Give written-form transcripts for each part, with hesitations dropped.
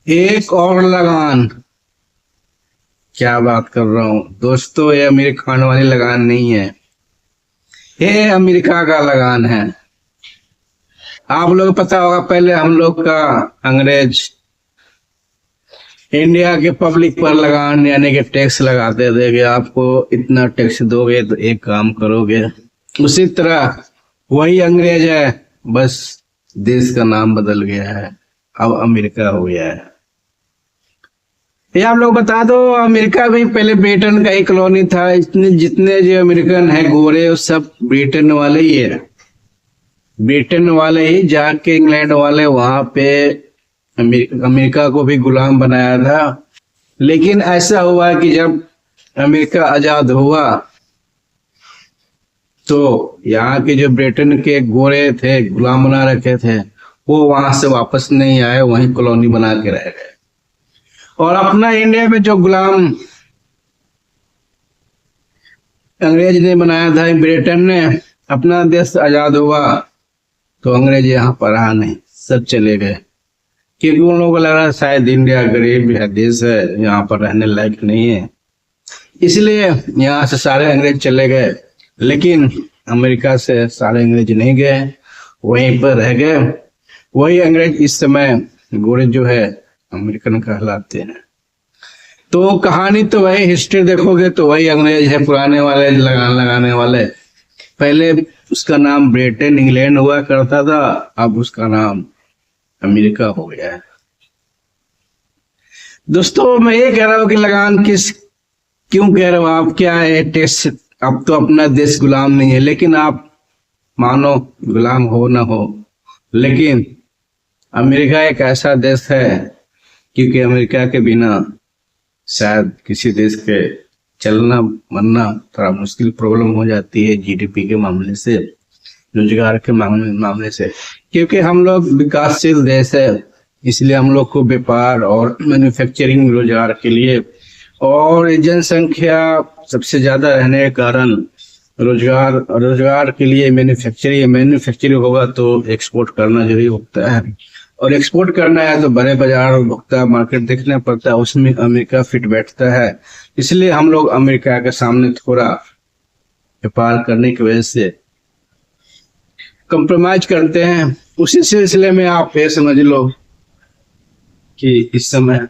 एक और लगान। क्या बात कर रहा हूं दोस्तों, ये आमिर खान वाली लगान नहीं है, ये अमेरिका का लगान है। आप लोग पता होगा, पहले हम लोग का अंग्रेज इंडिया के पब्लिक पर लगान यानी कि टैक्स लगाते थे कि आपको इतना टैक्स दोगे तो एक काम करोगे। उसी तरह वही अंग्रेज है, बस देश का नाम बदल गया है, अब अमेरिका हो गया है। ये आप लोग बता दो, अमेरिका भी पहले ब्रिटेन का ही कॉलोनी था। इतने जितने जो अमेरिकन है गोरे, वो सब ब्रिटेन वाले ही है। ब्रिटेन वाले ही जाके इंग्लैंड वाले वहां पे अमेरिका को भी गुलाम बनाया था। लेकिन ऐसा हुआ कि जब अमेरिका आजाद हुआ तो यहाँ के जो ब्रिटेन के गोरे थे, गुलाम बना रखे थे, वो वहां से वापस नहीं आए, वहीं कॉलोनी बना के रह गए। और अपना इंडिया में जो गुलाम अंग्रेज ने बनाया था, ब्रिटेन ने, अपना देश आजाद हुआ तो अंग्रेज यहाँ पर रहा नहीं, सब चले गए। क्योंकि उन लोगों को लग रहा है शायद इंडिया गरीब है देश है, यहाँ पर रहने लायक नहीं है, इसलिए यहाँ से सारे अंग्रेज चले गए। लेकिन अमेरिका से सारे अंग्रेज नहीं गए, वहीं पर रह गए। वही अंग्रेज इस समय गोरे जो है अमेरिकन कहलाते हैं। तो कहानी तो वही, हिस्ट्री देखोगे तो वही अंग्रेज है, पुराने वाले लगान लगाने वाले। पहले उसका नाम ब्रिटेन इंग्लैंड हुआ करता था, अब उसका नाम अमेरिका हो गया है। दोस्तों मैं ये कह रहा हूँ कि लगान क्यों कह रहे हो आप, क्या है टेस्ट? अब तो अपना देश गुलाम नहीं है, लेकिन आप मानो गुलाम हो ना हो, लेकिन अमेरिका एक ऐसा देश है, क्योंकि अमेरिका के बिना शायद किसी देश के चलना मरना थोड़ा मुश्किल प्रॉब्लम हो जाती है, जीडीपी के मामले से, रोजगार के मामले से। क्योंकि हम लोग विकासशील देश है, इसलिए हम लोग को व्यापार और मैन्युफैक्चरिंग रोजगार के लिए, और जनसंख्या सबसे ज्यादा रहने के कारण रोजगार के लिए मैन्युफैक्चरिंग होगा तो एक्सपोर्ट करना जरूरी होता है, और एक्सपोर्ट करना है तो बड़े बाजार भुगता मार्केट देखना पड़ता है, उसमें अमेरिका फिट बैठता है। इसलिए हम लोग अमेरिका के सामने थोड़ा व्यापार करने की वजह से कंप्रोमाइज करते हैं। उसी सिलसिले में आप ये समझ लो कि इस समय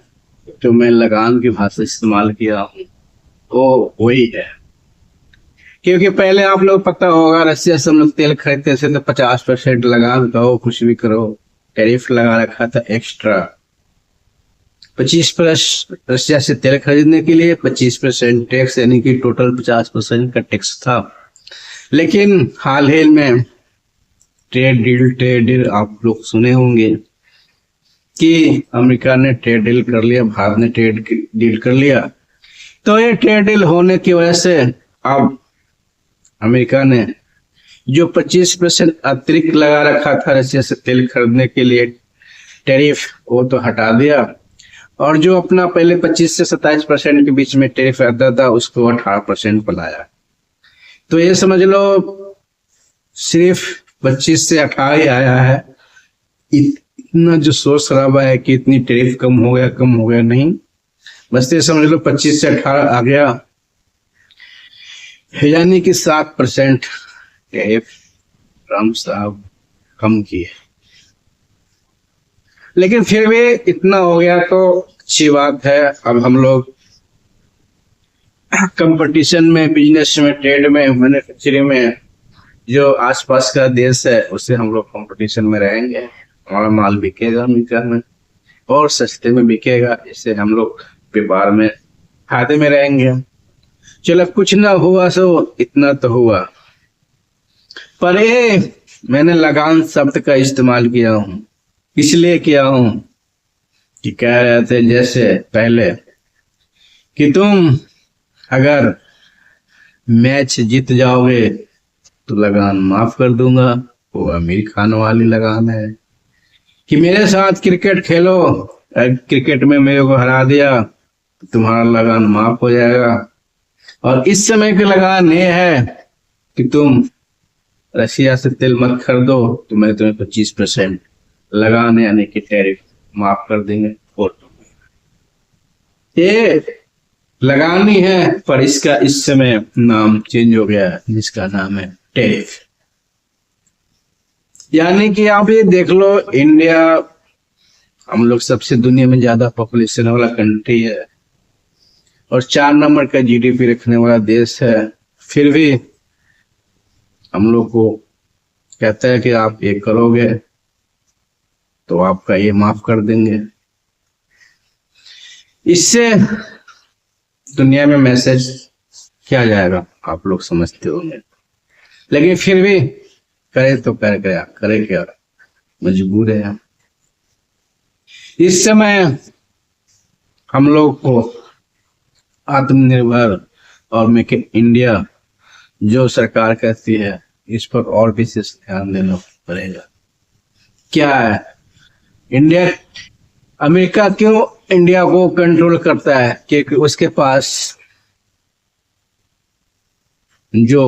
जो मैं लगान की भाषा इस्तेमाल किया हूँ वो वही है। क्योंकि पहले आप लोग पता होगा, रशिया से हम लोग तेल खरीदते थे तो 50% लगान कहो कुछ भी करो, टैरिफ लगा रखा था एक्स्ट्रा। 25% रशिया से तेल खरीदने के लिए 25% टैक्स, यानी कि टोटल 50% का टैक्स था। लेकिन हाल ही में ट्रेड डील आप लोग सुने होंगे कि अमेरिका ने ट्रेड डील कर लिया, भारत ने ट्रेड डील कर लिया। तो ये ट्रेड डील होने की वजह से अब अमेरिका ने जो 25% अतिरिक्त लगा रखा था रशिया से तेल खरीदने के लिए टैरिफ, वो तो हटा दिया, और जो अपना पहले 25 से 27% के बीच में टैरिफ रहता था उसको 18% पर लाया। तो ये समझ लो सिर्फ 25 से 18 ही आया है। इतना जो शोर शराबा है कि इतनी टैरिफ कम हो गया नहीं, बस ये समझ लो 25 से 18 आ गया, यानी कि 7% टैरिफ ट्रम्प साहब कम किए। लेकिन फिर भी इतना हो गया तो अच्छी बात है। अब हम लोग कंपटीशन में, बिजनेस में, ट्रेड में, मैन्युफैक्चरिंग में जो आसपास का देश है उससे हम लोग कंपटीशन में रहेंगे, हमारा माल बिकेगा अमेरिका में और सस्ते में बिकेगा, इससे हम लोग व्यापार में फायदे में रहेंगे। चलो कुछ ना हुआ सो इतना तो हुआ, पर ये मैंने लगान शब्द का इस्तेमाल किया हूं, इसलिए किया हूं कि कह रहे थे जैसे पहले कि तुम अगर मैच जीत जाओगे तो लगान माफ कर दूंगा, वो आमिर खान वाली लगान है कि मेरे साथ क्रिकेट खेलो, क्रिकेट में मेरे को हरा दिया तो तुम्हारा लगान माफ हो जाएगा। और इस समय की लगान ये है कि तुम रशिया से तेल मत खरीदो तो मैं तुम्हें 25% लगान यानी कि टैरिफ माफ कर देंगे। फोटो ये लगानी है, पर इसका इस समय नाम चेंज हो गया है, जिसका नाम है टेक। यानी कि आप ये देख लो, इंडिया हम लोग सबसे दुनिया में ज्यादा पॉपुलेशन वाला कंट्री है और 4 नंबर का जीडीपी रखने वाला देश है, फिर भी हम लोग को कहता है कि आप ये करोगे तो आपका ये माफ कर देंगे। इससे दुनिया में मैसेज क्या जाएगा आप लोग समझते होंगे, लेकिन फिर भी करे तो करे क्या, मजबूर है हम। इस समय हम लोग को आत्मनिर्भर और मेक इन इंडिया जो सरकार कहती है, इस पर और विशेष ध्यान देना पड़ेगा। क्या है इंडिया, अमेरिका क्यों इंडिया को कंट्रोल करता है? क्योंकि उसके पास जो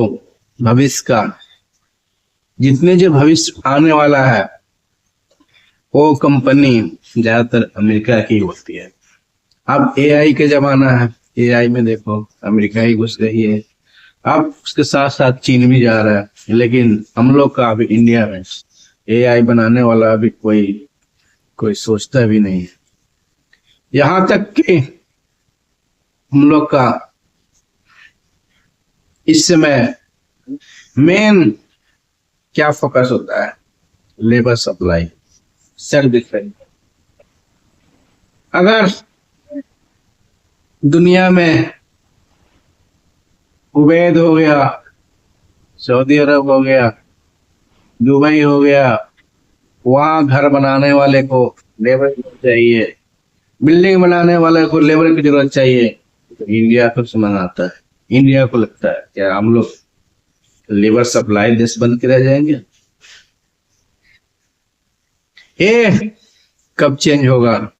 भविष्य का, जितने जो भविष्य आने वाला है, वो कंपनी ज्यादातर अमेरिका की होती है। अब एआई के जमाना है, एआई में देखो अमेरिका ही घुस गई है। अब उसके साथ साथ चीन भी जा रहा है, लेकिन हम लोग का अभी इंडिया में एआई बनाने वाला अभी कोई सोचता भी नहीं है। यहां तक कि हम लोग का इस समय मेन क्या फोकस होता है? Labour supply, self defence. अगर दुनिया में कुवैत हो गया, सऊदी अरब हो गया, दुबई हो गया, वहां घर बनाने वाले को लेबर की जरूरत चाहिए, बिल्डिंग बनाने वाले को लेबर की जरूरत चाहिए, तो इंडिया को समझ आता है। इंडिया को लगता है क्या हम लोग लेबर सप्लाई देश बन के रह जाएंगे? ये कब चेंज होगा?